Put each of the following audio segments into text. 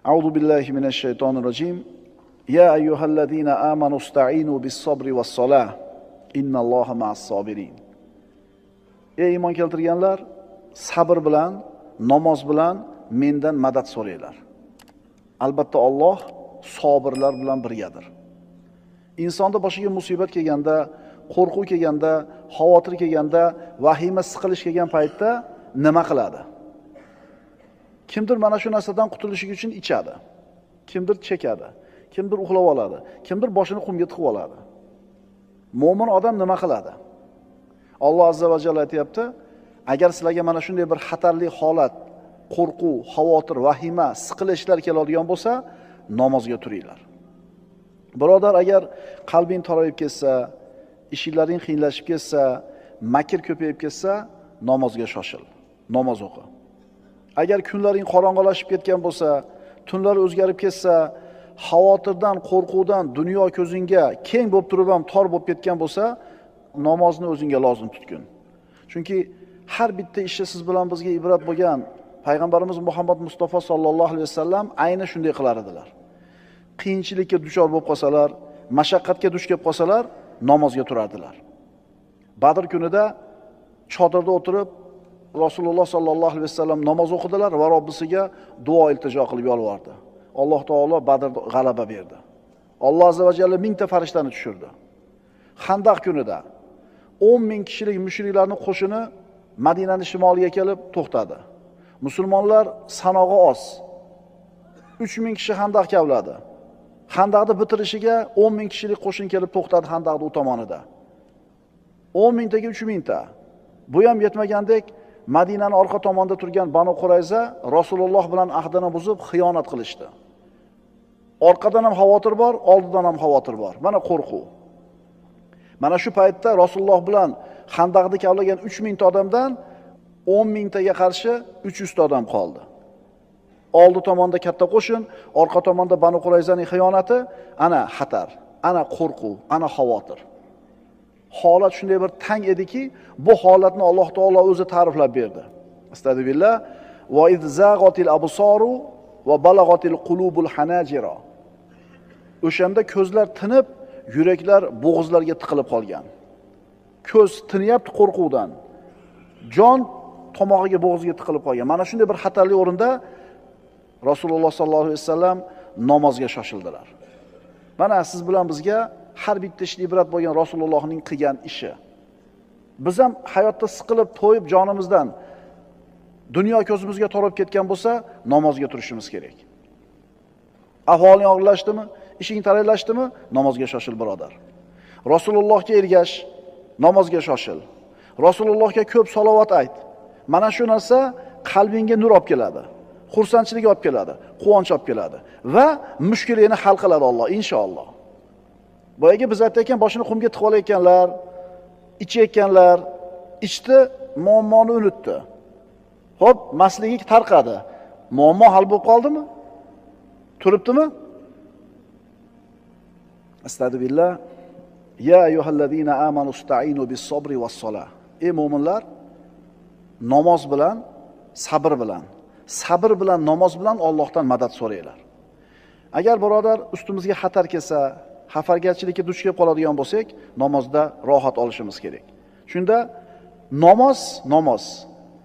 A'udhu billahi mineşşeytanirracim. Ya eyyuhellezine amanu ista'inu bis-sabri was-salah. Innalloha ma'as-sabirin. Ey iymon keltirganlar, sabr bilan, namoz bilan mendan madad so'ranglar. Albatta Alloh sabirlar bilan birgadir. Insonda boshiga musibat kelganda, qo'rquv kelganda, xavotir kelganda, vahima siqilish kelgan paytda nima qiladi? Kimdir mana shu narsadan qutulish uchun ichadi. Kimdir chekadi. Kimdir uxlab oladi. Kimdir boshini qumga tiqib oladi. Mo'min odam nima qiladi? Alloh azza va jalla aytayapti, agar sizlarga mana shunday bir xatarli holat, qo'rquv, xavotir, vahima, siqilishlar keladigan bo'lsa, namozga turinglar. Birodar, agar qalbing torayib ketsa, ishlaring qiyinlashib ketsa, makr ko'payib ketsa, namozga shoshil. Namoz o'qi. Agar kunlaring qorong'ilashib ketgan bo'lsa, tunlar o'zgarib ketsa, xavotirdan, qo'rquvdan dunyo ko'zingga keng bo'lib turib ham tor bo'lib ketgan bo'lsa, namozni o'zingga lozim tutgin. Chunki har bitta ishi siz bilan bizga ibrat bo'lgan payg'ambarimiz Muhammad Mustafa sallallohu alayhi vasallam ayni shunday qilar edilar. Qiyinchilikka duchor bo'lib qolsalar, mashaqqatga duch kelib qolsalar, namozga turardilar. Badr kunida chodirda o'tirib Rasululloh sallallohu alayhi vasallam namoz o'qidilar va Robbisiga duo iltijo qilib yolvordi. Alloh taolo Badrda g'alaba berdi. Alloh azza va jalla 1000 ta farishtani tushirdi. Xandaq kunida 10,000 kishilik mushriklarning qo'shini Madinaning shimoliga kelib to'xtadi. Musulmonlar sanog'i oz. 3000 kishi xandaq kavladi. Xandaqni bitirishiga 10,000 kishilik qo'shin kelib to'xtadi xandaqning u tomonida. 10,000 taga 3000 ta. Bu ham yetmagandek, Madinaning orqa tomonida turgan Banu Qurayza Rasululloh bilan ahdini buzib xiyonat qilishdi. Orqadan ham xavotir bor, oldidan ham xavotir bor. Mana qo'rquv. Mana shu paytda Rasululloh bilan xandaqni kavlagan 3000 ta odamdan 10,000 taga qarshi 300 ta odam qoldi. Oldi tomonda katta qo'shin, orqa tomonda Banu Qurayzaning xiyonati, ana xatar, ana qo'rquv, ana xavotir. Holat shunday bir tang ediki, bu holatni Alloh taolo o'zi ta'riflab berdi. Astagfirullah. Va izzaghatil absaru va balaghatil qulubul hanajira. O'shanda ko'zlar tinib, yuraklar bo'g'izlarga tiqilib qolgan. Ko'z tinyapti qo'rquvdan. Jon tomog'iga, bo'g'ziga tiqilib qolgan. Mana shunday bir xatarli o'rinda Rasululloh sallallohu alayhi vasallam namozga shoshildilar. Mana siz bilan bizga har bitta ishni ibrat bo'lgan Rasulullohning qilgan ishi. Biz ham hayotda siqilib, to'yib jonimizdan dunyo ko'zimizga torib ketgan bo'lsa, namozga turishimiz kerak. Ahvoling og'irlashdimi, ishing taraylashdimi, namozga shoshil birodar. Rasulullohga ergash, namozga shoshil. Rasulullohga ko'p salovat ayt. Mana shu narsa qalbingga nur olib keladi. Xursandchilik olib keladi, quvonch olib keladi va mushkulingni hal qiladi Alloh inshaalloh. Boyaga biz aytayotgan boshini qumga tiqib olayotganlar, ichayotganlar, ichdi, muammoni unutdi. Xo'p, masligi tarqadi. Muammo hal bo'lib qoldimi? Turibdimi? Astagfirullah. Ya ayyuhallazina amanu ista'inu bis-sabri was-salah. Ey mu'minlar, namoz bilan, sabr bilan namoz bilan Allohdan madad so'ranglar. Agar birodar ustimizga xatar kelsa, xafargarchilikka duch kelib qoladigan bo'lsak, namozda rohat olishimiz kerak. Shunda namoz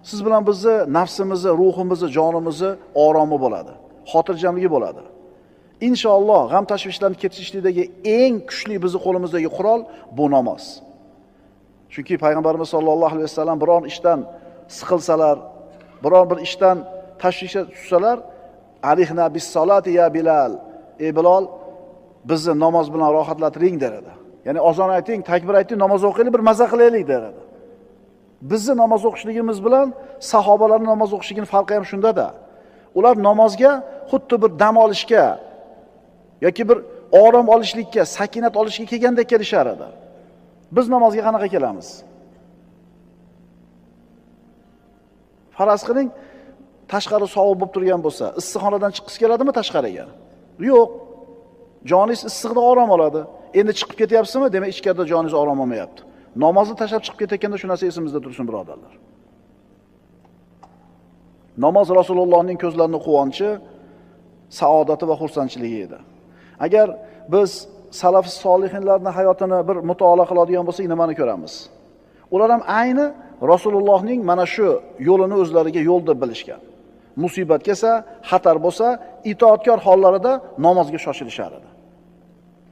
siz bilan bizni nafsimizni, ruhimizni, jonimizni oromi bo'ladi, xotirjamligi bo'ladi. Inshaalloh g'am tashvishlarni ketishlikdagi eng kuchli bizni qo'limizdagi qurol bu namoz. Chunki payg'ambarimiz sollallohu alayhi vasallam biron ishdan siqilsalar, biron bir ishdan tashvishga tushsalar, alihna bis-salati ya Bilal. Ey Bilal, bizni namoz bilan rohatlantiring derdi. Ya'ni azon ayting, takbir ayting, namoz o'qiylik, bir maza qilaylik derdi. Bizni namoz o'qishligimiz bilan sahobalarning namoz o'qishining farqi ham shunda-da. Ular namozga xuddi bir dam olishga yoki bir orom olishlikka, sakinat olishga kelgandek kelishar edi. Biz namozga qanaqa kelamiz? Faraz qiling, tashqari sovuq bo'lib turgan bo'lsa, issiqxonadan chiqqisi keladimi tashqariga? Yo'q. Joningiz issiqda orom oladi. Endi chiqib ketyapsizmi? Demak, ichkarida joningiz orom olmayapti. Namozni tashlab chiqib ketayotganda shu narsa esimizda tursin, birodarlar. Namoz Rasulullohning ko'zlarining quvonchi, saodati va xursandchiligi edi. Agar biz salaf solihinlarning hayotini bir mutolaa qiladigan bo'lsak, nimani ko'ramiz? Ular ham ayni Rasulullohning mana shu yo'lini o'zlariga yo'l deb bilishgan. Musibat kelsa, xatar bo'lsa, itoatkor hollarida namozga shoshilishar edi.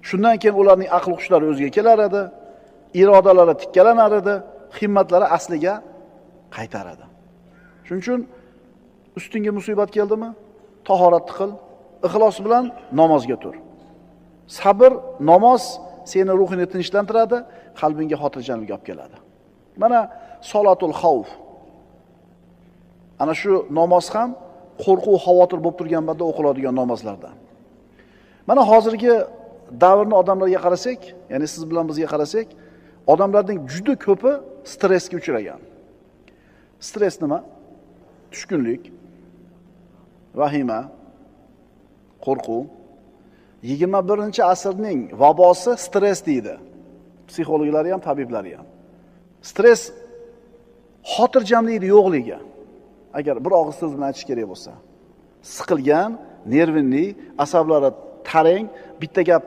Shundan keyin ularning aql hushlari o'ziga kelar edi, irodalari tikkalanar edi, himmatlari asliga qaytar edi. Shuning uchun ustingga musibat keldimi, tahorat qil, ixlos bilan namozga tur. Sabr, namoz seni ruhini tinchlantiradi, qalbingga xotirjamlik olib keladi. Mana solatul xavf. Ana shu namoz ham qo'rquv, xavotir bo'lib turgan banda o'qiladigan namozlardan. Mana hozirgi davrni odamlarga qarasak, ya'ni siz bilan bizga qarasak, odamlarning juda ko'pi stressga uchragan. Stress nima? Tushkunlik, vahima, qo'rquv. 21-asrning vabosi stress deydi. Psixologlar ham, tabiblar ham. Stress xotirjamlikning yo'qligi. Agar bir og'iz so'z bilan aytish kerak bo'lsa, siqilgan, nervinli, asablari tarang, bitta gap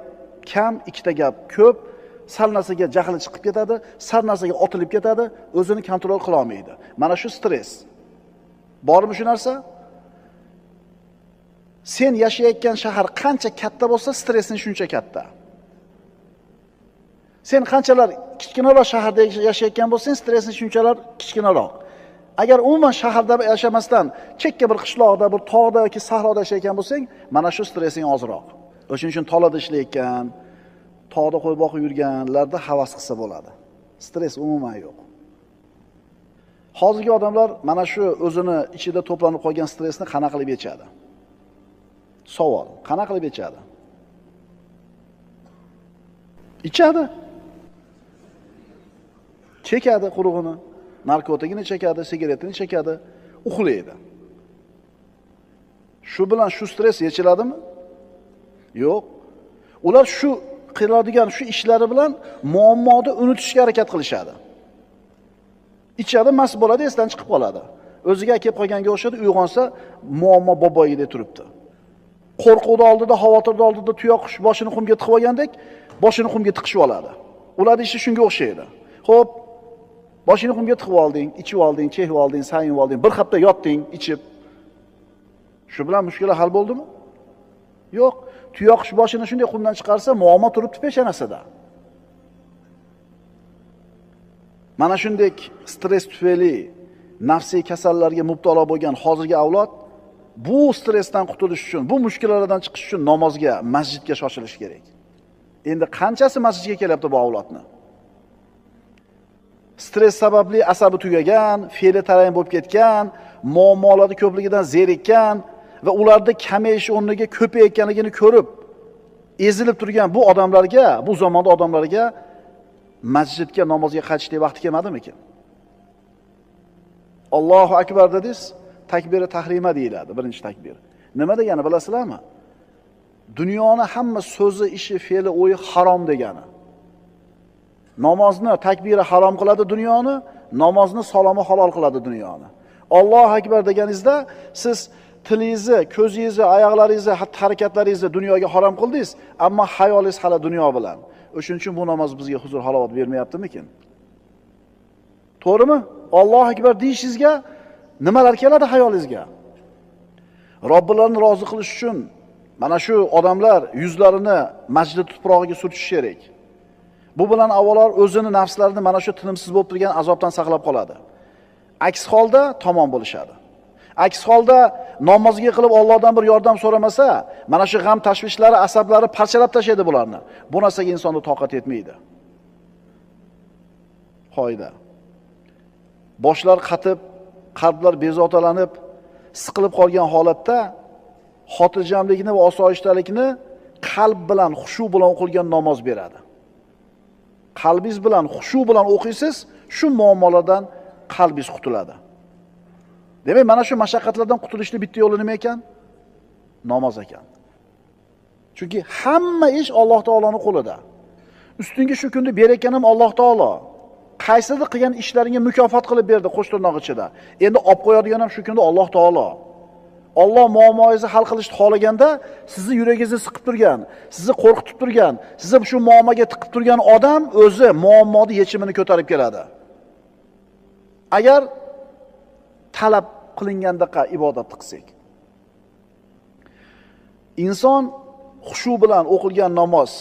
kam, ikkita gap ko'p, sal narsaga jahli chiqib ketadi, sal narsaga otilib ketadi, o'zini kontrol qila olmaydi. Mana shu stress. Bormi shu narsa? Sen yashayotgan shahar qancha katta bo'lsa, stressing shuncha katta. Sen qanchalar kichkinaroq shaharda yashayotgan bo'lsang, stressing shunchalar kichkinaroq. Agar umuman shaharda yashamasdan, chekka bir qishloqda, bir tog'da yoki sahroda yashayotgan bo'lsang, mana shu stressing ozroq. O'shuning uchun tolada ishlayotgan, tog'da qo'y boqib yurganlarda havas qilsa bo'ladi. Stress umuman yo'q. Hozirgi odamlar mana shu o'zini ichida to'planib qolgan stressni qana qilib yechadi? Savol, qana qilib yechadi? Ichadi. Chekadi qurug'ini, narkotikini chekadi, sigaretini chekadi, uxlaydi. Shu bilan shu stress yechiladimi? Yo'q. Ular shu qiladigan shu ishlari bilan muammoni unutishga harakat qilishadi. Ichadi, mast bo'ladi, esdan chiqib qoladi. O'ziga kelib qolganga o'xshadi, uyg'onsa muammo boboyida turibdi. Qo'rquvni oldida, xavotirni oldida tuyoq boshini qumga tiqib olgandek, boshini qumga tiqishib oladi. Ular ishi shunga o'xshaydi. Xo'p, boshini qumga tiqib olding, ichib olding, chekib olding, sayinib olding, bir hafta yotding, ichib. Shu bilan mushkula hal bo'ldimi? Yo'q. Tuyoq boshini shunday qumdan chiqarsa, muammo turibdi peshonasida. Mana shunday stress tufayli nafsiy kasallarga mubtalo bo'lgan hozirgi avlod bu stressdan qutulish uchun, bu mushkulalardan chiqish uchun namozga, masjidga shoshilish kerak. Endi qanchasi masjidga kelyapti bu avlodni? Stress sababli asabi tugagan, fe'li tarang bo'lib ketgan, muammolarni ko'pligidan zerikkan va ularda kamayish o'rniga ko'payayotganligini ko'rib, ezilib turgan bu odamlarga, bu zamonda odamlarga masjidga, namozga qaytishdek vaqti kelmadimikin? Allohu akbar dedingiz, takbiri tahrima deyiladi, birinchi takbir. Nima degani bilasizlarmi? Dunyoni hamma so'zi, ishi, fe'li, o'yi harom degani. Namozni takbiri harom qiladi dunyoni, namozni salomi halol qiladi dunyoni. Allohu akbar deganingizda siz tilingizni, ko'zingizni, oyoqlaringizni, hatto harakatlaringizni dunyoga harom qildingiz, ammo hayolingiz hali dunyo bilan. O'shuning uchun bu namoz bizga huzur halovat bermayaptimikin? To'g'rimi? Allohu akbar deyishingizga nimalar keladi hayolingizga? Robbilarni rozi qilish uchun mana shu odamlar yuzlarini masjid tuprog'iga surtish kerak. Bu bilan avvalor o'zini nafslarini mana shu tinimsiz bo'lib turgan azobdan saqlab qoladi. Aks holda tamom bo'lishadi. Aks holda namozga qilib Allohdan bir yordam so'ramasa, mana shu g'am tashvishlari, asablari parchalab tashlaydi bularni. Bu narsaga insonning toqat yetmaydi. Qoida. Boshlar qatib, qalblar bezotalanib, siqilib qolgan holatda xotirjamlikni va osoyishtalikni qalb bilan, xushu bilan o'qilgan namoz beradi. Qalbingiz bilan, xushu bilan o'qiysiz, shu muammolardan qalbingiz qutuladi. Demak, mana shu mashaqqatlardan qutulishning bitta yo'li nima ekan? Namoz ekan. Chunki hamma ish Alloh taoloning qo'lida. Ustingga shu kunni berayotgan ham Alloh taolo. Qaysidir qilgan ishlaringga mukofot qilib berdi qo'sh tirnoq ichida. Endi olib qo'yadigan ham shu kunda Alloh taolo. Alloh muammoingizni hal qilishni xohlaganda, sizni yuragingizni siqib turgan, sizni qo'rqitib turgan, sizni shu muammoga tiqib turgan odam o'zi muammoni yechimini ko'tarib keladi. Agar talab qilingandaqa ibodat qilsak. Inson xushu bilan o'qilgan namoz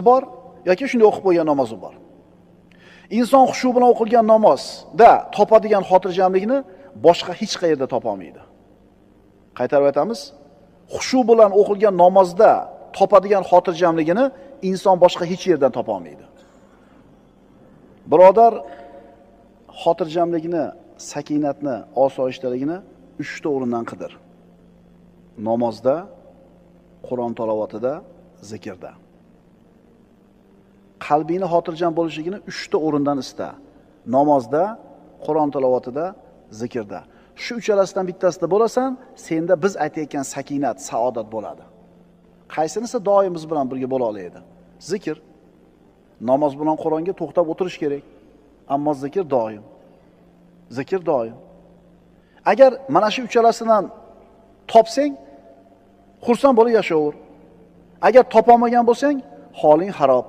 bor yoki shunday o'qib qo'ygan namozi bor. Inson xushu bilan o'qilgan namozda topadigan xotirjamlikni boshqa hech qayerda topa olmaydi. Qaytarib aytamiz, xushu bilan o'qilgan namozda topadigan xotirjamligini inson boshqa hech yerdan topa olmaydi. Birodar, xotirjamlikni, sakinatni, osoyishtaligini 3 ta o'rindan qidir. Namozda, Qur'on tilovatida, zikrda. Qalbini xotirjam bo'lishligini 3 ta o'rindan ista. Namozda, Qur'on tilovatida, zikrda. Shu uchalasidan bittasida bo'lasan, senda biz aytayotgan sakinat, saodat bo'ladi. Qaysinisi doim biz bilan birga bo'la oladi? Zikr. Namoz bilan Qur'onga to'xtab o'tirish kerak. Ammo zikr doim. Zikr doim. Agar mana shu uchalasidan topsang, xursand bo'lib yashayver. Agar topolmagan bo'lsang, holing xarob.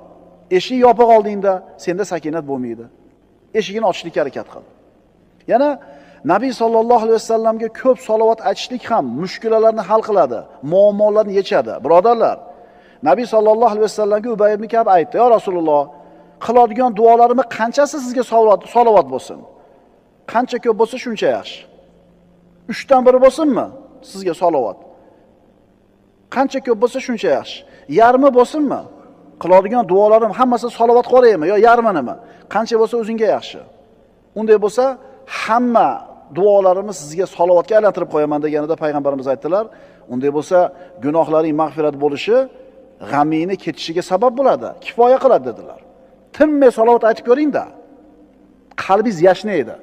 Eshik yopiq oldingda senda sakinat bo'lmaydi. Eshigini ochishga harakat qil. Yana Nabiy sallallohu alayhi vasallamga ko'p salovat aytishlik ham mushkulalarni hal qiladi, muammolarni yechadi. Birodarlar, Nabiy sallallohu alayhi vasallamga Ubay ibn Ka'b aytdi: "Ya Rasululloh, qiladigan duolarimni qanchasi sizga salovat bo'lsin? Qancha ko'p bo'lsa shuncha yaxshi. 3 dan biri bo'lsinmi sizga salovat? Qancha ko'p bo'lsa shuncha yaxshi. Yarmi bo'lsinmi? Qiladigan duolarim hammasi salovat qoraymi yo yarminimi? Qancha bo'lsa o'zingga yaxshi. Unday bo'lsa, hamma duolarimiz sizga salovatga aylantirib qo'yaman" deganida payg'ambarimiz aytdilar. Unday bo'lsa, gunohlaring mag'firat bo'lishi, g'amingni ketishiga sabab bo'ladi, kifoya qiladi dedilar. Tinmay salovat aytib ko'ring-da. Qalbingiz yashnaydi.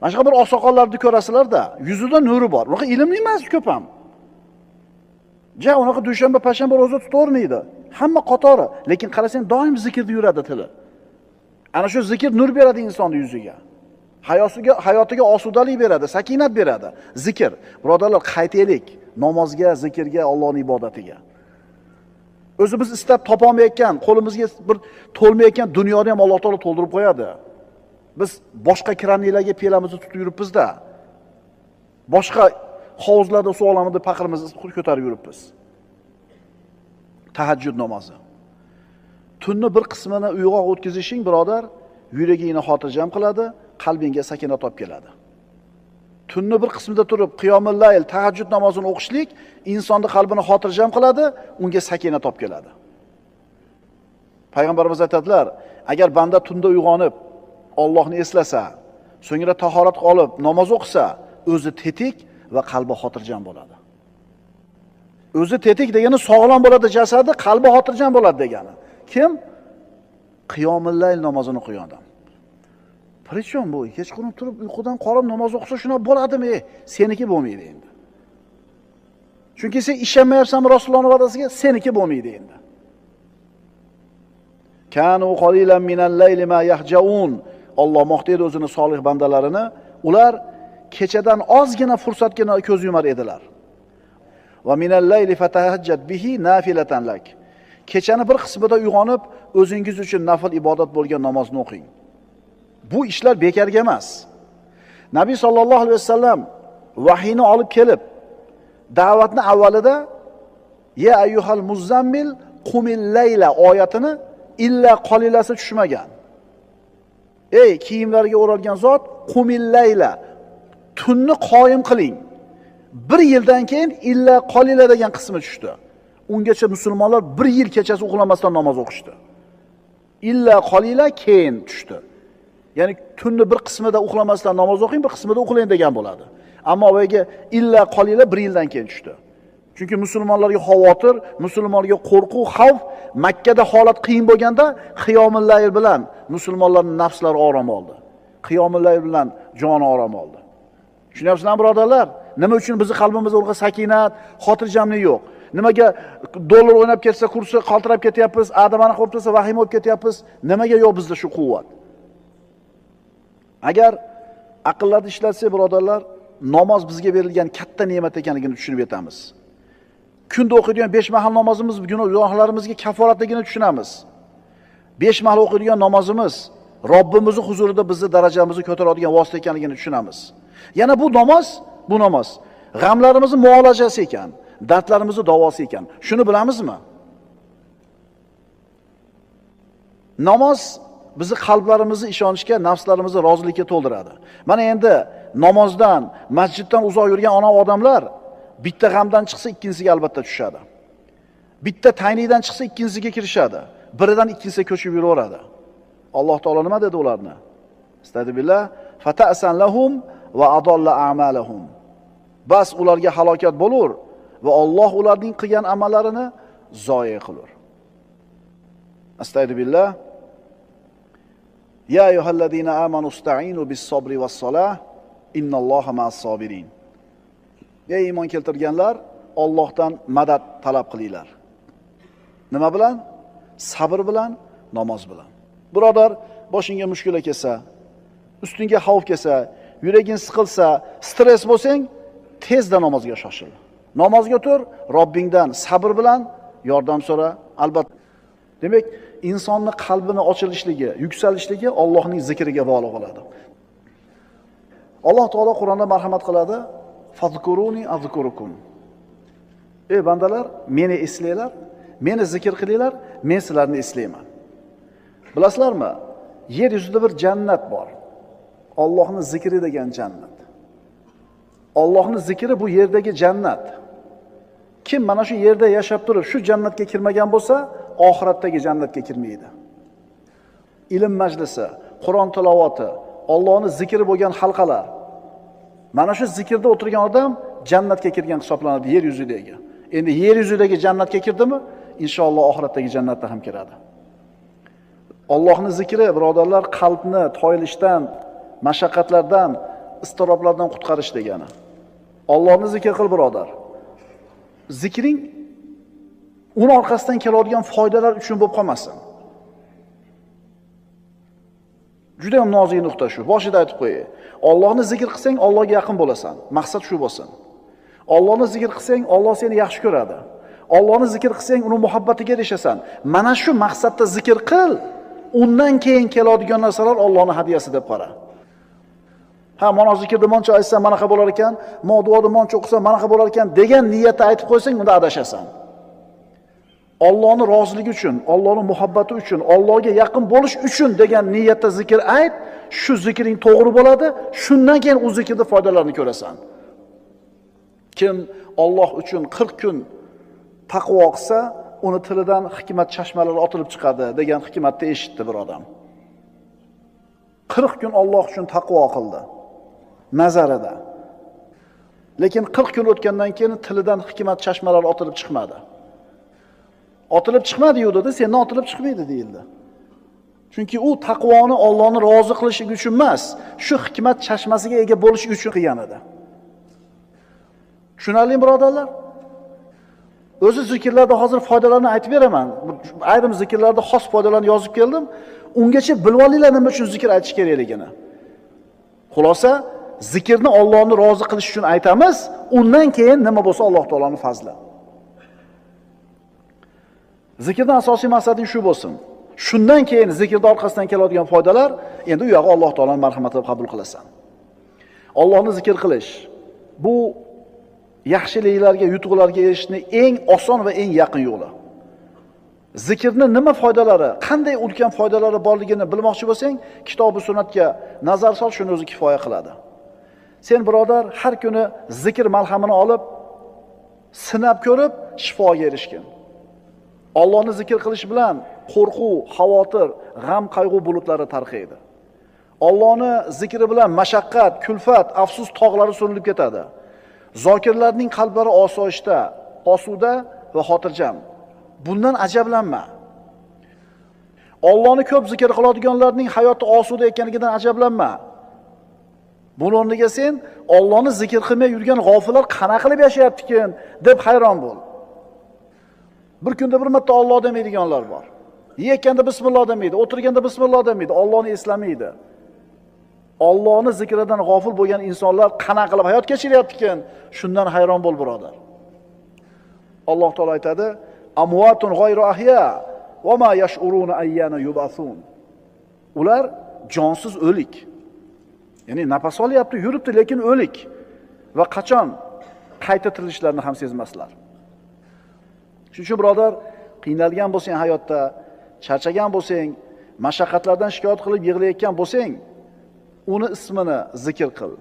Mana shu bir oqsoqollarni ko'rasizlar-da, yuzida nuri bor. Unaqa ilmli emas ko'p ham. Unaqa dushanba, payshanba roza tutavermaydi. Hamma qatori, lekin qarasang doim zikrda yuradi tili. Ana shu zikr nur beradi insonning yuziga. Hayotiga osudalik beradi, sakinat beradi. Zikr. Birodarlar, qaytaylik namozga, zikrga, Allohning ibodatiga. O'zi biz istab topolmayotgan, qo'limizga bir to'lmayotgan dunyoni ham Alloh taolo to'ldirib qo'yadi. Biz boshqa kraniylarga pelamizni tutib yuribmiz-da. Boshqa hovuzlarda suv olamiz deb paqirimizni ko'tarib yuribmiz. Tahajjud namozi. Tunni bir qismini uyg'oq o'tkazishing, birodar, yuragingni xotirjam qiladi, qalbingga sakinat olib keladi. Tunni bir qismida turib qiyomul layl, tahajjud namozini o'qishlik insonning qalbini xotirjam qiladi, unga sakinat olib keladi. Payg'ambarimiz aytadilar, agar banda tunda uyg'onib Allohni eslasa, so'ngra tahorat olib namoz o'qisa, o'zi tetik va qalbi xotirjam bo'ladi. O'zi tetik degani sog'lom bo'ladi jasadi, qalbi xotirjam bo'ladi degani. Kim? Qiyomul layl namozini o'qigan odam. Prichon bu? Kechqurun turib uyqudan qolib namoz o'qisa shuna bo'ladimi? Seniki bo'lmaydi endi. Chunki sen ishonmayapsanmi Rasulullohning va'dasiga? Seniki bo'lmaydi endi. Kanu qalilan minal layli ma yahjaun. Alloh maqtaydi o'zini solih bandalarini. Ular kechadan ozgina fursatgina ko'z yumar edilar. Va minal layli fatahajjat bihi nafilatan lak. Kechani bir qismida uyg'onib, o'zingiz uchun nafil ibodat bo'lgan namozni o'qing. Bu ishlar bekarga emas. Nabiy sallallohu alayhi vasallam vahiyni olib kelib, da'vatni avvalida ya ayyuhal muzammil qumil layla oyatini illa qolilasi tushmagan. Ey kiyimlarga o'ralgan zot, qumil layla, tunni qoyim qiling. 1 yildan keyin illa qolila degan qismi tushdi. Ungacha musulmonlar 1 yil kechasi uxlamasdan namoz o'qishdi. Illa qolila keyin tushdi. Ya'ni tunni bir qismida uxlamasdan namoz o'qing, bir qismida uxlang degan bo'ladi. Ammo o'yga illa qolila 1 yildan keyin tushdi. Chunki musulmonlarga xavotir, musulmonlarga qo'rquv, xavf, Makkada holat qiyin bo'lganda qiyomul layl bilan musulmonlarning nafslari orom oldi. Qiyomul layl bilan joni orom oldi. Tushunyapsizlarmi birodarlar? Nima uchun bizning qalbimizda o'lqa sakinat, xotirjamlik yo'q? Nimaga dollar o'ynab ketsa, kursi qaltirab ketyapmiz, adamani qo'yib tursa vahima bo'lib ketyapmiz? Nimaga yo'q bizda shu quvvat? Agar aqllarni ishlatsak, birodarlar, namoz bizga berilgan katta ne'mat ekanligini tushunib yetamiz. Kunda o'qiydigan 5 mahal namozimiz gunohlarimizga kaforatligini tushunamiz. 5 mahal o'qiydigan namozimiz Robbimizning huzurida bizni darajamizni ko'taradigan vosita ekanligini tushunamiz. Yana bu namoz g'amlarimizni muolajasi ekan, dardlarimizni davosi ekan. Shuni bilamizmi? Namoz bizni qalblarimizni ishonishga, nafslarimizni rozilikka to'ldiradi. Mana endi namozdan, masjiddan uzoq yurgan odamlar bitta g'amdan chiqsa ikkinchisiga albatta tushadi. Bitta taynidan chiqsa ikkinchisiga kirishadi. Biridan ikkinchisiga ko'chib yuraveradi. Alloh taolo nima dedi ularni? Astagfirullah, fata'san lahum va adalla a'malahum. Bas ularga halokat bo'lur va Alloh ularning qilgan amallarini zoya qilur. Astagfirullah. Ya ayyuhallazina amanu ista'inu bis-sabri was-salah, innalloha ma'as-sabirin. Ey iymon keltirganlar, Allohdan madad talab qilinglar. Nima bilan? Sabr bilan, namoz bilan. Birodar, boshingga mushkula kelsa, ustingga xavf kelsa, yuraging siqilsa, stress bo'lsang, tezda namozga shoshil. Namozga tur, Robbingdan sabr bilan yordam so'ra, albatta. Demak, insonning qalbini ochilishligi, yuksalishligi Allohning zikriga bog'liq bo'ladi. Alloh taolo Qur'onda marhamat qiladi: "Fazkuruni azkurukum." Ey bandalar, meni eslanglar, meni zikr qilinglar, men sizlarni eslayman. Bilasizlarmi? Yer yuzida bir jannat bor. Allohning zikri degan jannat. Allohning zikri bu yerdagi jannat. Kim mana shu yerda yashab turib, shu jannatga kirmagan bo'lsa, oxiratdagi jannatga kirmaydi. Ilm majlisi, Qur'on tilovati, Allohning zikri bo'lgan halqalar. Mana shu zikrda o'tirgan odam jannatga kirgan hisoblanadi yer yuzidagi. Endi yer yuzidagi jannatga kirdimi, inshaalloh oxiratdagi jannatga ham kiradi. Allohning zikri, birodarlar, qalbni toyilishdan, mashaqqatlardan, iztiroblardan qutqarish degani. Allohni zikr qil, birodar. Zikring uni orqasidan keladigan foydalar uchun bo'lib qolmasin. Juda ham nozik nuqta shu. Boshida aytib qo'yay. Allohni zikr qilsang, Allohga yaqin bo'lasan. Maqsad shu bo'lsin. Allohni zikr qilsang, Alloh seni yaxshi ko'radi. Allohni zikr qilsang, uni muhabbatiga erishasan. Mana shu maqsadda zikr qil. Undan keyin keladigan narsalar Allohning hadiyasi deb qara. Ha, mana zikrni moncha aytsam, mana qanday bo'lar ekan, duoni moncha o'qisam, mana qanday bo'lar ekan degan niyatda aytib qo'ysang, unda adashasan. Allohning roziligi uchun, Allohning muhabbati uchun, Allohga yaqin bo'lish uchun degan niyatda zikr ayt, shu zikring to'g'ri bo'ladi, shundan keyin u zikrning foydalarini ko'rasan. Kim Alloh uchun 40 kun taqvo qilsa, uni tilidan hikmat chashmalari otilib chiqadi degan hikmatni eshitdi bir odam. 40 kun Alloh uchun taqvo qildi nazarida. Lekin 40 kun o'tgandan keyin tilidan hikmat chashmalari otilib chiqmadi. Otilib chiqmadi-yu dedi, sendan otilib chiqmaydi deyildi. Chunki u taqvoni Allohni rozi qilish uchun emas, shu hikmat chashmasiga ega bo'lish uchun qilgan edi. Tushunarli birodarlar? O'zi zikrlarda hozir foydalarini aytib beraman. Ayrim zikrlarda xos foydalarni yozib keldim. Ungacha bilib olinglar nima uchun zikr aytish kerakligini. Xulosa, zikrni Allohni rozi qilish uchun aytamiz, undan keyin nima bo'lsa Alloh taolaning fazli. Zikrning asosiy maqsadi shu bo'lsin. Shundan keyin zikrning orqasidan keladigan foydalar, endi u yog'i Alloh taolaning marhamati deb qabul qilasan. Allohni zikr qilish bu yaxshiliklarga, yutuqlarga erishishning eng oson va eng yaqin yo'li. Zikrning nima foydalari, qanday ulkan foydalari borligini bilmoqchi bo'lsang, kitob-u sunnatga nazar sol, shuni o'zi kifoya qiladi. Sen birodar har kuni zikr malhamini olib, sinab ko'rib, shifoga erishgin. Allohni zikr qilish bilan qo'rquv, xavotir, g'am, qayg'u bulutlari tarqaydi. Allohni zikri bilan mashaqqat, kulfat, afsus tog'lari so'rilib ketadi. Zokirlarning qalblari osoyishta, osuda va xotirjam. Bundan ajablanma. Allohni ko'p zikr qiladiganlarning hayoti osuda ekanligidan ajablanma. Buning o'rniga sen Allohni zikr qilmay yurgan g'ofillar qana qilib yashayapti-kin deb hayron bo'l. Bir kunda bir marta Alloh demaydiganlar bor. Yekkanda bismillah demaydi, o'tirganda bismillah demaydi, Allohni eslamaydi. Allohning zikridan g'ofil bo'lgan insonlar qanaqa qilib hayot kechiryapti-ekan? Shundan hayron bo'l, birodar. Alloh taolo aytadi: "Amwatun g'ayru ahya va ma yash'uruna ayyana yub'athun." Ular jonsiz o'lik. Ya'ni nafas olyapti, yuribdi, lekin o'lik va qachon qayta tirilishlarini ham sezmaslar. Shuning uchun birodar, qiynalgan bo'lsang hayotda, charchagan bo'lsang, mashaqqatlardan shikoyat qilib yig'layotgan bo'lsang, uni ismini zikr qil.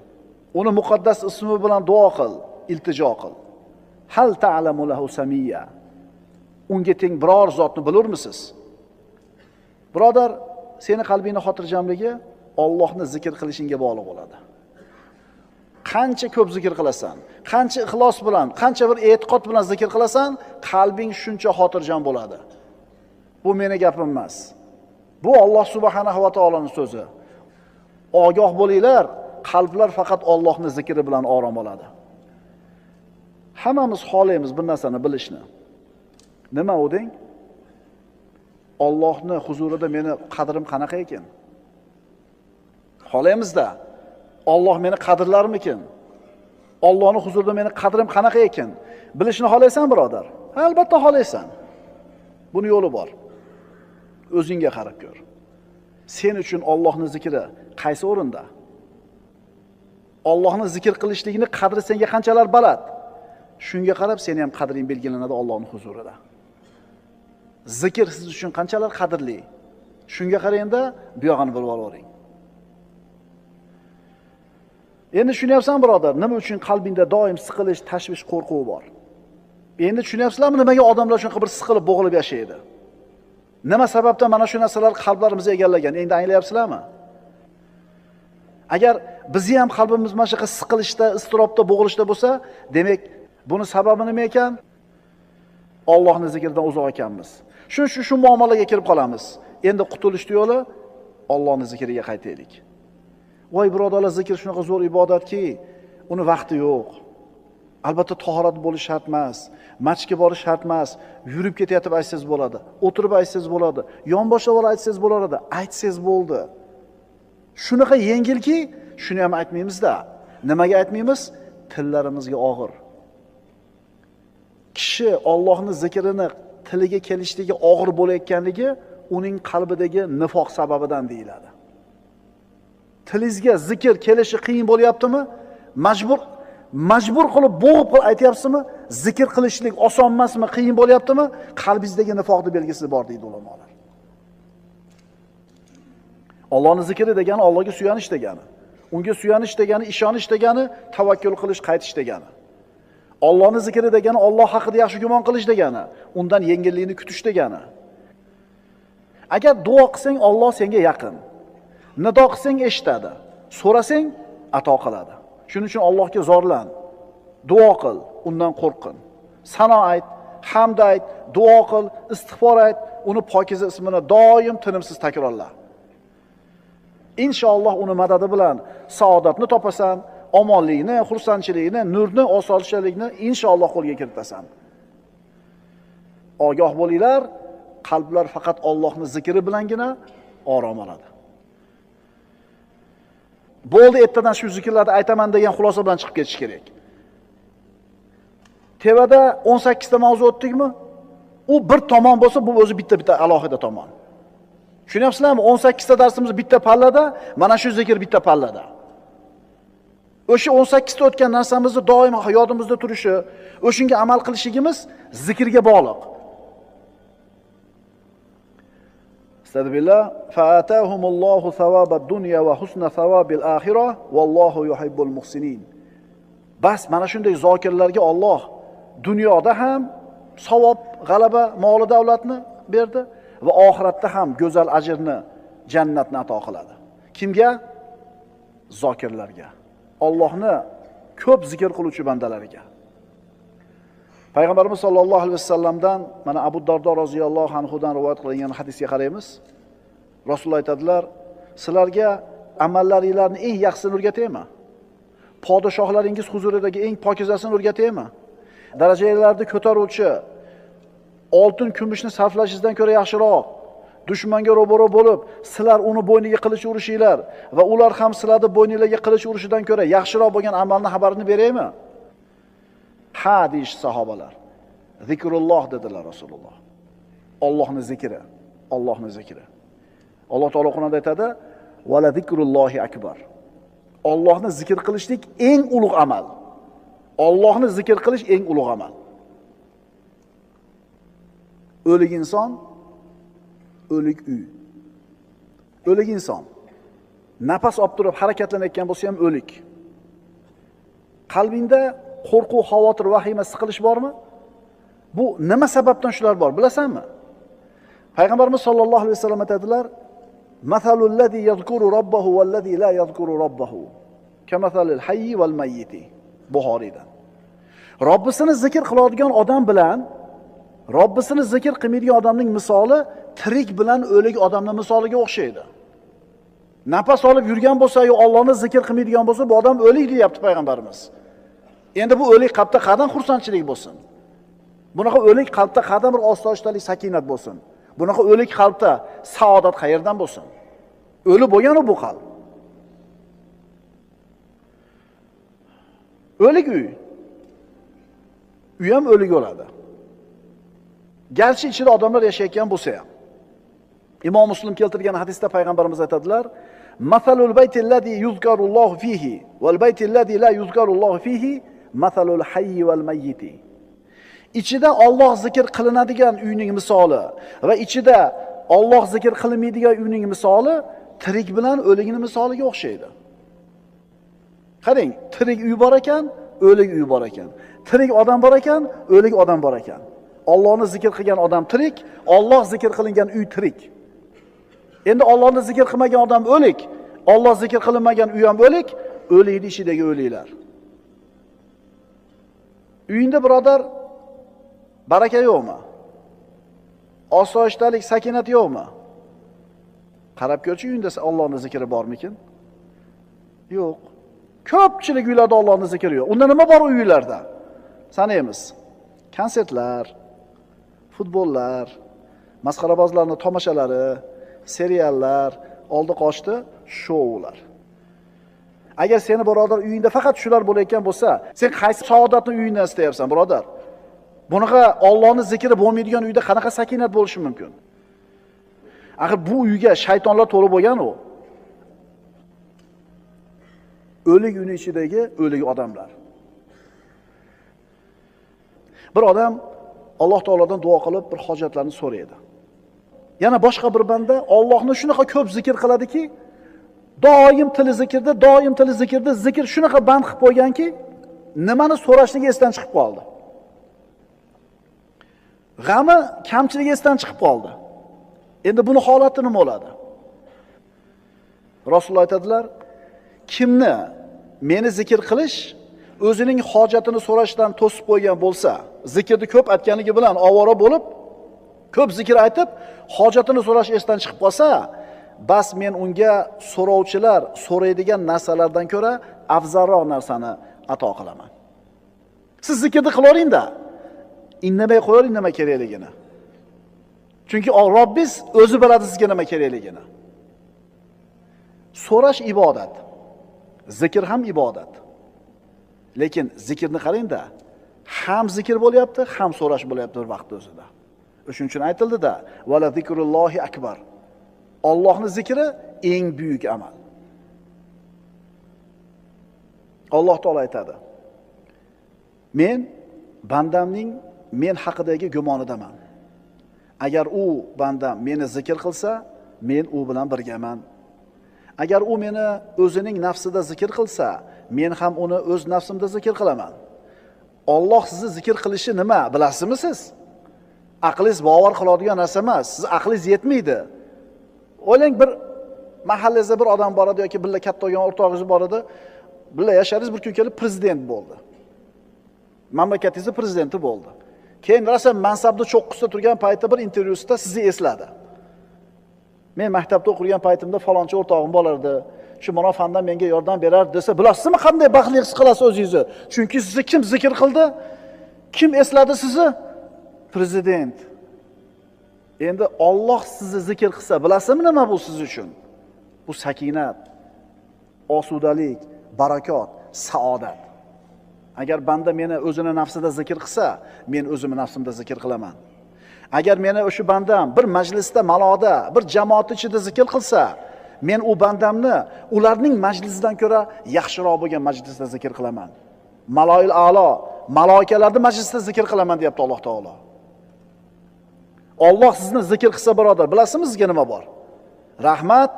Uni muqaddas ismi bilan duo qil, iltijo qil. Hal ta'lamu lahu samiyya. Unga teng biror zotni bilurmisiz? Birodar, seni qalbingning xotirjamligi Allohni zikr qilishingga bog'liq bo'ladi. Qancha ko'p zikr qilasan, qancha ixlos bilan, qancha bir e'tiqod bilan zikr qilasan, qalbing shuncha xotirjam bo'ladi. Bu meni gapim emas. Bu Alloh subhanahu va taoloning so'zi. Ogoh bo'linglar, qalblar faqat Allohning zikri bilan orom oladi. Hammamiz xohlaymiz bir narsani bilishni. Nima u deng? Allohning huzurida meni qadrim qanaqa ekan? Xohlaymiz-da. Alloh meni qadrlarmikin? Allohning huzurida meni qadrim qanaqa ekan? Bilishni xohlaysan, birodar? Albatta xohlaysan. Buni yo'li bor. O'zingga qarab ko'r. Sen uchun Allohning zikri qaysi o'rinda? Allohning zikr qilishligini qadri senga qanchalar baland? Shunga qarab seni ham qadring belgilanadi Allohning huzurida. Zikr siz uchun qanchalar qadrli? Shunga qarayanda bu yog'ini bilib olavering. Endi tushunyapsan, birodar, nima uchun qalbingda doim siqilish, tashvish, qo'rquv bor? Endi tushunyapsizlarmi, nimaga odamlar shunqa bir siqilib, bo'g'ilib yashaydi? Nima sababdan mana shu narsalar qalblarimizni egallagan? Endi anglayapsizlarmi? Agar bizni ham qalbimiz mana shu siqilishda, istirobda, bo'g'ilishda bo'lsa, demak, buni sababi nima ekan? Allohning zikridan uzoq ekanmiz. Shu muomalaga kirib qolamiz. Endi qutulish yo'li Allohning zikriga qaytaylik. Voy birodarlar, zikr shunaqa zo'r ibodatki, uni vaqti yo'q. Albatta tahorat bo'lish shart emas, masjidga borish shart emas, yurib ketayotib aytsangiz bo'ladi, o'tirib aytsangiz bo'ladi, yonboshlab aytsangiz bo'ladi, aytsangiz bo'ldi. Shunaqa yengilki, shuni ham aytmaymiz-da. Nimaga aytmaymiz? Tillarimizga og'ir. Kishi Allohning zikrini tiliga kelishligi og'ir bo'layotganligi uning qalbidagi nifoq sababidan deyiladi. Tilingizga zikr kelishi qiyin bo'lyaptimi? Majbur qilib bo'g'ib aytyapsizmi? Zikr qilishlik oson emasmi, qiyin bo'lyaptimi? Qalbingizdagi nifoqning belgisi bor deydi ulamolar. Allohning zikri degani Allohga suyanish degani. Unga suyanish degani, ishonish degani, tavakkul qilish, qaytish degani. Allohning zikri degani Alloh haqida yaxshi gumon qilish degani, undan yengillikni kutish degani. Agar duo qilsang Alloh senga yaqin. Nido qilsang eshitadi. So'rasang ato qiladi. Shuning uchun Allohga zorlan. Duo qil, undan qo'rqin. Sano ayt, hamd ayt, duo qil, istig'for ayt, uni pokiza ismini doim tinimsiz takrorla. Inshaalloh uni madadi bilan saodatni topasan, omonlikni, xursandchilikni, nurni, osoyishtalikni inshaalloh qo'lga kiritasan. Ogoh bo'linglar, qalblar faqat Allohning zikri bilangina orom oladi. Bo'ldi, ertadan shu zikrlarni aytaman degan xulosa bilan chiqib ketish kerak. Tevada 18 ta mavzu o'tdikmi? U bir tomon bo'lsa, bu o'zi bitta alohida tomon. Tushunyapsizlarmi? 18 ta darsimiz bitta pallada, mana shu zikr bitta pallada. O'sha 18 ta o'tgan narsamizni doim hayotimizda turishi, o'shunga amal qilishligimiz zikrga bog'liq. Astagfirullah. Fa'atahumullohu thawabad dunya va husna thawabil axirah vallohu yuhibbul muhsinin. Bas mana shunday zokirlarga Alloh dunyoda ham savob, g'alaba, mol davlatni berdi va oxiratda ham go'zal ajrni, jannatni ato qiladi. Kimga? Zokirlarga. Allohni ko'p zikr qiluvchi bandalariga. Payg'ambarimiz sollallohu alayhi vasallamdan mana Abu Dardo roziyallohu anhudan rivoyat qilingan hadisga qaraymiz. Rasululloh aytadilar, sizlarga amallaringlarni eng yaxshisini o'rgataymi? Podshohlaringiz huzuridagi eng pokizasini o'rgataymi? Darajalarni ko'taruvchi oltin, kumushni sarflashingizdan ko'ra yaxshiroq, dushmanga ro'baro bo'lib, sizlar uni bo'yniga qilich urishinglar va ular ham sizlarni bo'yningizga qilich urishidan ko'ra yaxshiroq bo'lgan amalni xabarini beraymi? Ha deyish sahobalar. Zikrulloh dedilar Rasululloh. Allohning zikri, Allohning zikri. Alloh taolo Qur'onda aytadi: "Va la zikrullohi akbar." Allohni zikr qilishlik eng ulug' amal. Allohni zikr qilish eng ulug' amal. O'lik inson, o'lik uy. O'lik inson nafas olib turib harakatlanayotgan bo'lsa ham o'lik. Qalbingda qo'rquv, xavotir, vahima, siqilish bormi? Bu nima sababdan shular bor, bilasanmi? Payg'ambarimiz sollallohu alayhi vasallam aytadilar: "Masalul ladzi yazkuru robbahu val ladzi la yazkuru robbahu kamasalil hayyi val mayyiti." Buxoriydan. Robbisini zikr qiladigan odam bilan Robbisini zikr qilmaydigan odamning misoli tirik bilan o'lik odamning misoliga o'xshaydi. Nafas olib yurgan bo'lsa, yo Allohni zikr qilmaydigan bo'lsa, bu odam o'lik deyapti payg'ambarimiz. Endi bu o'lik qalbda qadam xursandchilik bo'lsin. Bunaqa o'lik qalbda qadam bir osoyishtalik, sakinat bo'lsin. Bunaqa o'lik qalbda saodat qayerdan bo'lsin? O'li bo'lgan bu qalb. O'lik uy. Uy ham o'lik bo'ladi. Garchi ichida odamlar yashayotgan bo'lsa ham. Imom Muslim keltirgan hadisda payg'ambarimiz aytadilar: "Masalul baytillazi yuzkarullohu fihi val baytillazi la yuzkarullohu fihi masalul hayyi val mayyiti." Ichida Alloh zikr qilinadigan uyning misoli va ichida Alloh zikr qilinmaydigan uyning misoli tirik bilan o'ligning misoliga o'xshaydi. Qarang, tirik uy bor ekan, o'lik uy bor ekan. Tirik odam bor ekan, o'lik odam bor ekan. Allohni zikr qilgan odam tirik, Alloh zikr qilingan uy tirik. Endi Allohni zikr qilmagan odam o'lik, Alloh zikr qilinmagan uy ham o'lik, o'likning ichidagi o'liklar. Uyingda birodar baraka yo'qmi? Osoyishtalik, sakinat yo'qmi? Qarab ko'rchi, uyingda Allohning zikri bormikin? Yo'q. Ko'pchilik uylarda Allohning zikri yo'q. Unda nima bor uylarda? Sanaymiz. Konsertlar, futbollar, masxarabozlarning tomoshalari, seriallar, oldi qochdi shoular. Agar seni birodar uyingda faqat shular bo'layotgan bo'lsa, sen qaysi saodatni uyingda istayapsan, birodar? Bunaqa Allohning zikri bo'lmaydigan uyda qanaqa sakinat bo'lishi mumkin? Axir bu uyga shaytonlar to'lib bo'lgan u. O'lik uyning ichidagi o'lik odamlar. Bir odam Alloh taolodan duo qilib bir hojatlarni so'raydi. Yana boshqa bir banda Allohni shunaqa ko'p zikr qiladiki, doim tili zikrda, zikr shunaqa band qilib qo'yganki, nimani so'rashligi esdan chiqib qoldi. G'ami, kamchiligi esdan chiqib qoldi. Endi buni holati nima bo'ladi? Rasululloh aytadilar: kimni meni zikr qilish o'zining hojatini so'rashdan to'sib qo'ygan bo'lsa, zikrni ko'p aytganligi bilan ovora bo'lib, ko'p zikr aytib, hojatini so'rash esdan chiqib qolsa, bas men unga so'rovchilar so'raydigan narsalardan ko'ra afzalroq narsani ato qilaman. Siz zikrni qilaveringda, indamay qo'ying nima kerakligini. Chunki Robbingiz o'zi biladi sizga nima kerakligini. So'rash ibodat. Zikr ham ibodat. Lekin zikrni qarangda, ham zikr bo'lyapti, ham so'rash bo'lyapti bir vaqt o'zida. Shuning uchun aytildi-da, "Vala zikrullohi akbar." Allohning zikri eng buyuk amal. Alloh taolo aytadi: "Men bandamning men haqidagi gumonidaman. Agar u bandam meni zikr qilsa, men u bilan birgaman. Agar u meni o'zining nafsida zikr qilsa, men ham uni o'z nafsimda zikr qilaman." Alloh sizni zikr qilishi nima, bilasizmi siz? Aqlingiz bavar qiladigan narsa emas. Siz aqlingiz yetmaydi. O'ylang, bir mahallangizda bir odam bor edi yoki billa katta bo'lgan o'rtog'ingiz bor edi. Billa yasharingiz, bir kun kelib prezident bo'ldi. Mamlakatingiz prezidenti bo'ldi. Keyin rosa mansabda cho'qqisida turgan paytda bir intervyusida sizni esladi. Men maktabda o'qigan paytimda falonchi o'rtog'im bo'lardi. Shu mana fandan menga yordam berardi desa, bilasizmi qanday baxtli his qilasiz o'zingizni? Chunki sizni kim zikr qildi? Kim esladi sizni? Prezident. Endi Alloh sizni zikr qilsa, bilasizmi nima bu siz uchun? Bu sakinat, osudalik, barakot, saodat. Agar banda meni o'zini nafsida zikr qilsa, men o'zimni nafsimda zikr qilaman. Agar meni o'sha bandam bir majlisda, maloda, bir jamoat ichida zikr qilsa, men u bandamni ularning majlisidan ko'ra yaxshiroq bo'lgan majlisda zikr qilaman. Maloil a'lo, maloikalarning majlisida zikr qilaman deyapti Alloh taolo. Alloh sizni zikr qilsa birodar, bilasizmi sizga nima bor? Rahmat,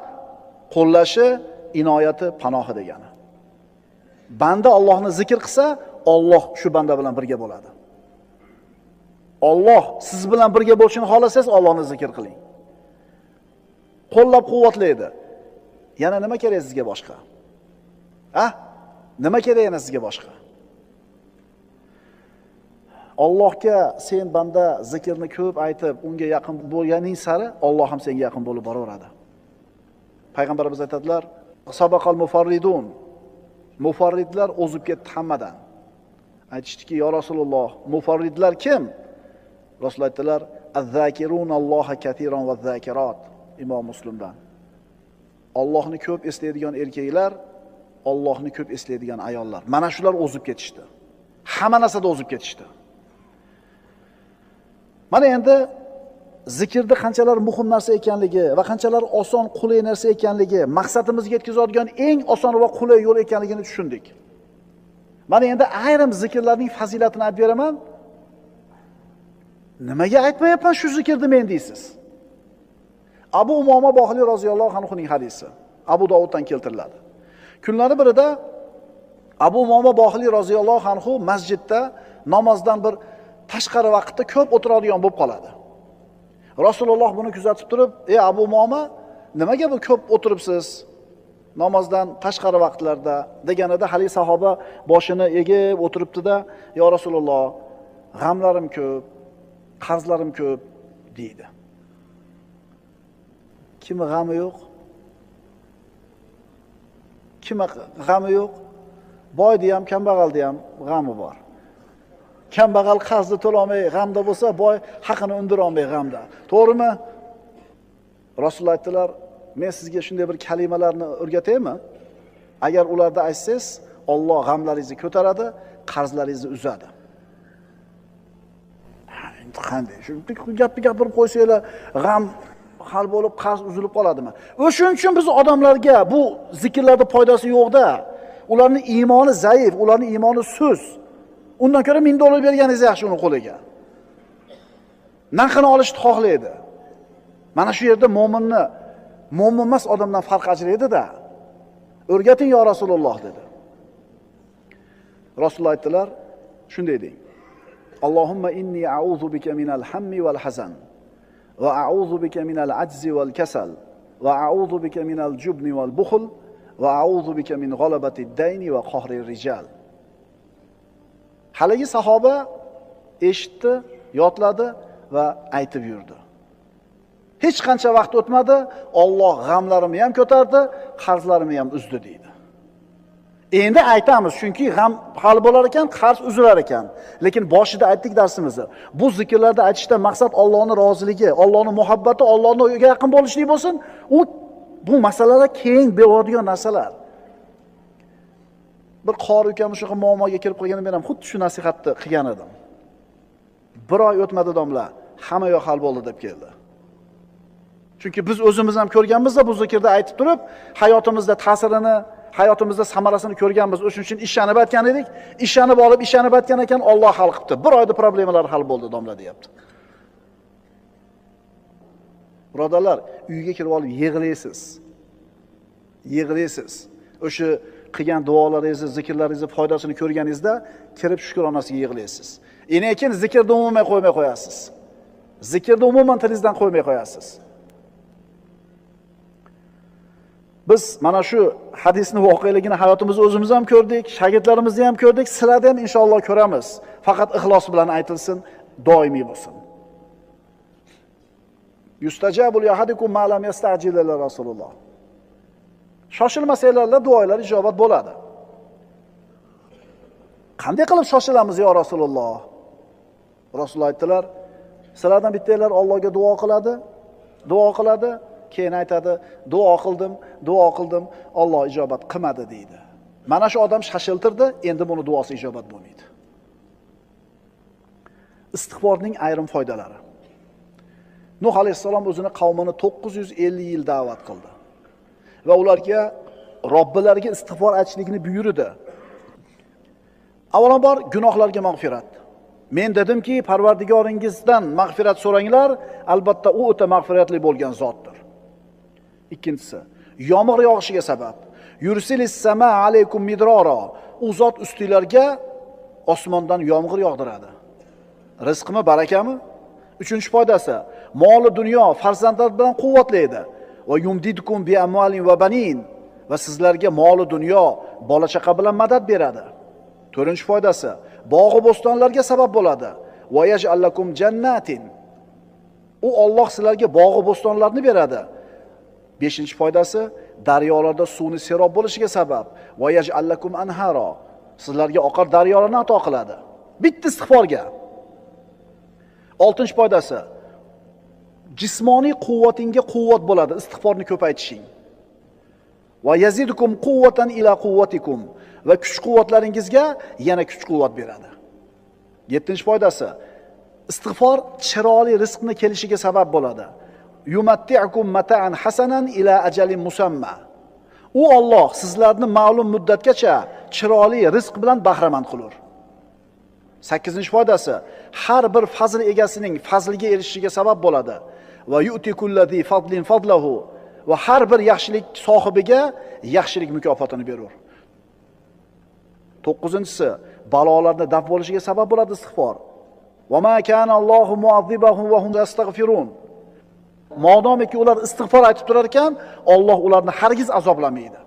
qo'llashi, inoyati, panohi degani. Banda Allohni zikr qilsa, Alloh shu banda bilan birga bo'ladi. Alloh siz bilan birga bo'lishini xohlasangiz, Allohni zikr qiling. Qo'llab-quvvatlaydi. Yana nima kerak sizga boshqa? Nima kerak yana sizga boshqa? Allohga sen banda zikrni ko'p aytib, unga yaqin bo'lganing sari Alloh ham senga yaqin bo'lib boraveradi. Payg'ambarimiz aytadilar: "Sabaqal mufarridun." Mufarridlar o'zib ketdi hammadan. Aytishdiki: "Ya Rasululloh, mufarridlar kim?" Rasul aytdilar: "Az-zakirunalloha katiran va zakirat." Imom Muslimdan. Allohni ko'p eslaydigan erkaklar, Allohni ko'p eslaydigan ayollar. Mana shular o'zib ketishdi. Hamma narsada o'zib ketishdi. Mana endi zikrda qanchalar muhim narsa ekanligi va qanchalar oson, qulay narsa ekanligi, maqsadimizga yetkazadigan eng oson va qulay yo'l ekanligini tushundik. Mana endi ayrim zikrlarning fazilatini aytib beraman. Nimaga aytmayapman shu zikrni men deysiz? Abu Umoma Bohili roziyallohu anhuning hadisi. Abu Dovuddan keltiriladi. Kunlari birida Abu Umoma Bohili roziyallohu anhu masjidda namozdan bir tashqari vaqtda ko'p o'tiradigan bo'lib qoladi. Rasululloh buni kuzatib turib: "Ey Abu Umoma, nimaga bu ko'p o'tiribsiz namozdan tashqari vaqtlarda?" deganida hali sahoba boshini egib o'tiribdi-da: "Ya Rasululloh, g'amlarim ko'p, qarzlarim ko'p" deydi. Kimi g'ami yo'q? Kimi g'ami yo'q? Boyda ham, kambag'alda ham g'ami bor. Kambag'al qarzni to'lamay g'amda bo'lsa, boy haqini undira olmay g'amda. To'g'rimi? Rasululloh aytdilar: "Men sizga shunday bir kalimalarni o'rgataymi? Agar ularda aytsangiz, Alloh g'amlaringizni ko'taradi, qarzlaringizni uzadi." Endi qanday? Shu gapni gapirib qo'ysanglar, g'am hal bo'lib, qarz uzilib qoladimi? O'shuning uchun biz odamlarga bu zikrlarda foydasi yo'q-da. Ularning iymoni zaif, ularning iymoni sust. Undan ko'ra $1000 berganingiz yaxshi uni qo'liga. Narxini olishni xohlaydi. Mana shu yerda mo'minni mo'min emas odamdan farq ajraydi-da. O'rgating yo Rasululloh dedi. Rasululloh aytdilar, shunday deng: "Allohumma inni a'udhu bika minal hammi wal hazan va a'udhu bika minal ajzi wal kasal va a'udhu bika minal jubni wal bukhl va a'udhu bika min ghalabati ad-dayni va qahri ar-rijal." Haligi sahoba eshitdi, yodladi va aytib yurdi. Hech qancha vaqt o'tmadi, Alloh g'amlarimni ham ko'tardi, qarzlarimni ham uzdi deydi. Endi aytamiz, chunki g'am hal bo'lar ekan, qarz uzilar ekan. Lekin boshida aytdik darsimizni. Bu zikrlarda aytishdan maqsad Allohning roziligi, Allohning muhabbati, Allohning yaqin bo'lishlik bo'lsin. Bu masalalar keng beradigan narsalar. Bir qori ukam shu muammoga kirib qolganida men ham xuddi shu nasihatni qilgan edim. Bir oy o'tmadi domla, hamma yo'q hal bo'ldi deb keldi. Chunki biz o'zimiz ham ko'rganmiz-da bu zikrda aytib turib, hayotimizda ta'sirini, hayotimizda samarasini ko'rganmiz. O'shuning uchun ishlanib aytgan edik. Ishlanib olib, ishlanib aytgan ekan, Alloh hal qilibdi. Bir oyda problemalar hal bo'ldi domla deyapti. Birodarlar, uyga kirib olib yig'laysiz. Yig'laysiz. O'sha qilgan duolaringizni, zikrlaringizni foydasini ko'rganingizda kirib shukronasiga yig'laysiz. Lekin zikrni umuman qo'ymay qo'yasiz. Zikrni umuman tilingizdan qo'ymay qo'yasiz. Biz mana shu hadisni voqeligini hayotimizda o'zimiz ham ko'rdik, shogirdlarimizni ham ko'rdik, sizlarni ham inshaalloh ko'ramiz. Faqat ixlos bilan aytilsin, doimiy bo'lsin. Yustajabu li ahadikum ma lam yasta'jil ila Rasululloh. Shoshilmasanglar duolar ijobat bo'ladi. Qanday qilib shoshilamiz yo Rasululloh? Rasululloh aytdilar: Sizlardan bittanglar Allohga duo qiladi, keyin aytadi, duo qildim, Alloh ijobat qilmadi deydi. Mana shu odam shashiltirdi, endi buni duosi ijobat bo'lmaydi. Istig'forning ayrim foydalari. Nuh alayhissalom o'zini qavmini 950 yil da'vat qildi va ularga Robbilariga istig'for aytishlikni buyurdi. Avvalambor gunohlarga mag'firat. Men dedimki, Parvardigoringizdan mag'firat so'ranglar, albatta u o'ta mag'firatli bo'lgan zotdir. Ikkinchisi, yomg'ir yog'ishiga sabab. Yursilis sama alaykum midrora. U zot ustinglarga osmondan yomg'ir yog'diradi. Rizqmi, barakami? Uchinchi foydasi, moli dunyo, farzandlar bilan quvvatlaydi. Va yumdidkum bi amwalin va banin. Va sizlarga moli dunyo, bola chaqa bilan madad beradi. To'rtinchi foydasi, bog'i bo'stonlarga sabab bo'ladi. Va yaj'alakum jannatin. U Alloh sizlarga bog'i bo'stonlarni beradi. Beshinchi foydasi, daryolarda suvni serob bo'lishiga sabab. Va yaj'alakum anhara. Sizlarga oqar daryolarni ato qiladi. Bitta istig'forga. Oltinchi foydasi, jismoniy quvvatingga quvvat bo'ladi istig'forni ko'paytishing. Va yazidukum quvvatan ila quvvatikum. Va kuch-quvvatlaringizga yana kuch-quvvat beradi. 7-foydasi, istig'for chiroyli rizqni kelishiga sabab bo'ladi. Yumatti'ukum mata'an hasanan ila ajalin musamma. U Alloh sizlarni ma'lum muddatgacha chiroyli rizq bilan bahramand qilur. 8-foydasi, har bir fazl egasining fazliga erishishiga sabab bo'ladi. Va yu'ti kullazi fadlin fadlahu. Va har bir yaxshilik sohibiga yaxshilik mukofotini berur. 9-si, balolarni daf bo'lishiga sabab bo'ladi istig'for. Va ma kana Allohu mu'azzibahum va hum yastaghfirun. Modomiki ular istig'for aytib turar ekan, Alloh ularni hargiz azoblamaydi.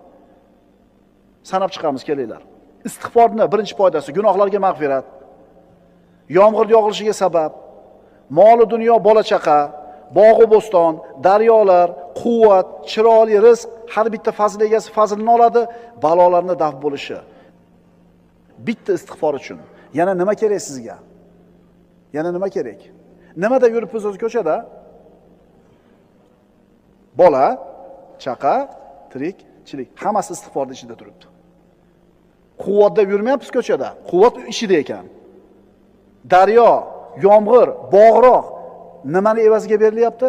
Sanab chiqamiz, kelinglar. Istig'forning birinchi foydasi gunohlarga mag'firat. Yomg'ir yog'ilishiga sabab, moli dunyo, bola chaqa, bog'i bo'ston, daryolar, quvvat, chiroyli rizq, har bitta fazil egasi fazilni oladi, balolarni daf bo'lishi. Bitta istig'for uchun yana nima kerak sizga? Yana nima kerak? Nimada yuribsiz o'z ko'chada? Bola, chaqa, tirikchilik, hammasi istig'forning ichida turibdi. Quvvatda yurmayapsiz ko'chada, quvvat ishida ekan. Daryo, yomg'ir, bog'roq nimani evaziga berilyapti?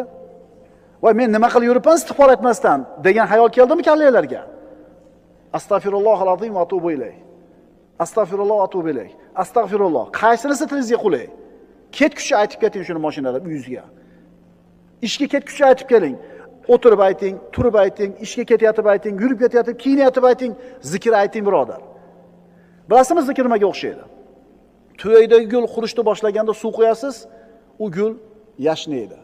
Voy, men nima qilib yuribman istig'for etmasdan degan xayol keldimi kallanglarga? Astagfirullohal azim va atubu ilayh. Astagfirulloh va atubu ilayh. Astagfirulloh. Qaysinisi tilingizga qulay? Ketkuchi aytib keting shuni mashinada uyingizga. Ishga ketkuchi aytib keling. O'tirib ayting, turib ayting, ishga ketayotib ayting, yurib ketayotib, kiyinayotib ayting, zikr ayting birodar. Bilasizmi zikr nimaga o'xshaydi? To'ydagi gul qurishni boshlaganda suv qo'yasiz, u gul yashnaydi.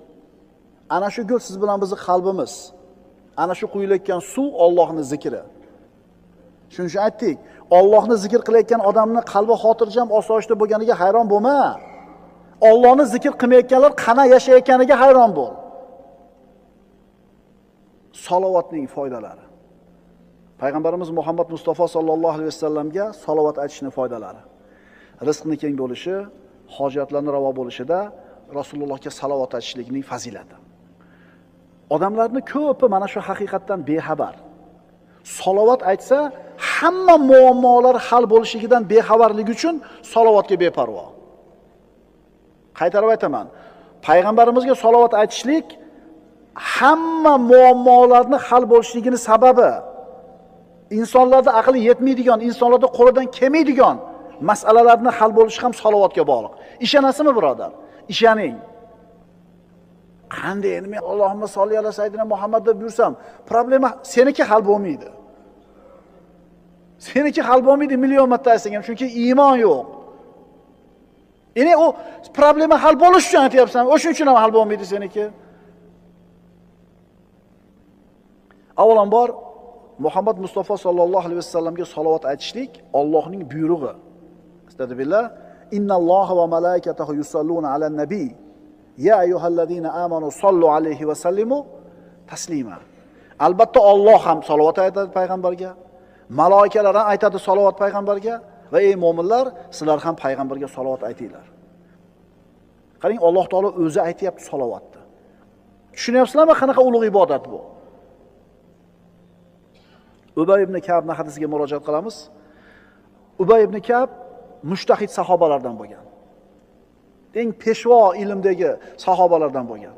Ana shu gul siz bilan bizning qalbimiz. Ana shu quyilayotgan suv Allohning zikri. Shuning uchun aytdik, Allohni zikr qilayotgan odamning qalbi xotirjam, osoyishta bo'lganiga hayron bo'lma. Allohni zikr qilmayotganlar qana yashayotganiga hayron bo'l. Salovatning foydalari. Payg'ambarimiz Muhammad Mustafa sallallohu alayhi vasallamga salovat aytishning foydalari. Rizqni keng bo'lishi, hojatlarning ravo bo'lishida Rasulullohga salovat aytishlikning fazilati. Odamlarning ko'pi mana shu haqiqatdan bexabar. Salovat aytsa, hamma muammolar hal bo'lishigidan bexabarligi uchun salovatga beparvo. Qaytarib aytaman. Payg'ambarimizga salovat aytishlik hamma muammolarni hal bo'lishligining sababi. Insonlarda aqli yetmaydigan, insonlarda qo'lidan kelmaydigan masalalarni hal bo'lishi ham salovatga bog'liq. Ishonasizmi, birodar? Ishoning. Qanday endi men Allohumma solli ala sayyidina Muhammad deb yursam, problema seniki hal bo'lmaydi. Seniki hal bo'lmaydi million marta aytsang ham, chunki iymon yo'q. Endi u problema hal bo'lish uchun aytyapsan, o'shuning uchun ham hal bo'lmaydi seniki. Avvalambor Muhammad Mustafa sallallohu alayhi vasallamga salovat aytishlik Allohning buyrug'i. Astagfirullah. Innalloha va malaikatahu yusalluna alan nabiy. Ya ayyuhallazina amanu sallu alayhi va sallimu taslima. Albatta Alloh ham salovat aytadi payg'ambarga, malaikalar ham aytadi salovat payg'ambarga va ey mu'minlar, sizlar ham payg'ambarga salovat aytinglar. Qarang, Alloh taolo o'zi aytayapti salovatni. Tushunyapsizlarmi, qanaqa ulug' ibodat bu? Ubay ibn Ka'bning hadisiga murojaat qilamiz. Ubay ibn Ka'b mushtahid sahobalardan bo'lgan. Eng peshvo ilmdagi sahobalardan bo'lgan.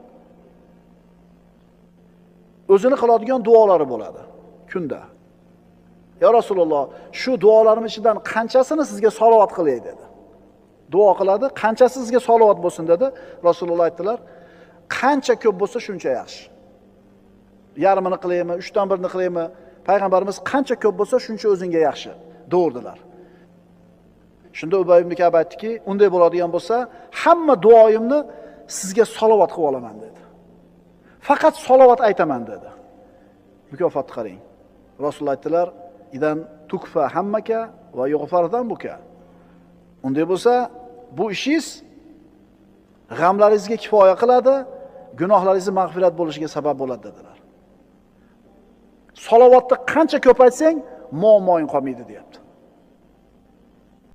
O'zini qiladigan duolari bo'ladi kunda. Ya Rasululloh, shu duolarim ichidan qanchasini sizga salovat qilay dedi. Duo qiladi, qanchasi sizga salovat bo'lsin dedi. Rasululloh aytdilar, qancha ko'p bo'lsa shuncha yaxshi. Yarmini qilaymi, 3dan 1ni qilaymi? Payg'ambarimiz qancha ko'p bo'lsa shuncha o'zingga yaxshi deurdilar. Shunda Ubay ibn Ka'b aytdiki, unday bo'ladigan bo'lsa, hamma duoyimni sizga salovat qilib olaman dedi. Faqat salovat aytaman dedi. Mukofotni qarang. Rasululloh aytdilar, "Idan tukfa hammaka va yughfar zambuka." Unday bo'lsa, bu ishingiz g'amlaringizga kifoya qiladi, gunohlaringiz mag'firat bo'lishiga sabab bo'ladi dedilar. Salovatni qancha ko'p aytsang, muammoing qolmaydi deyapti.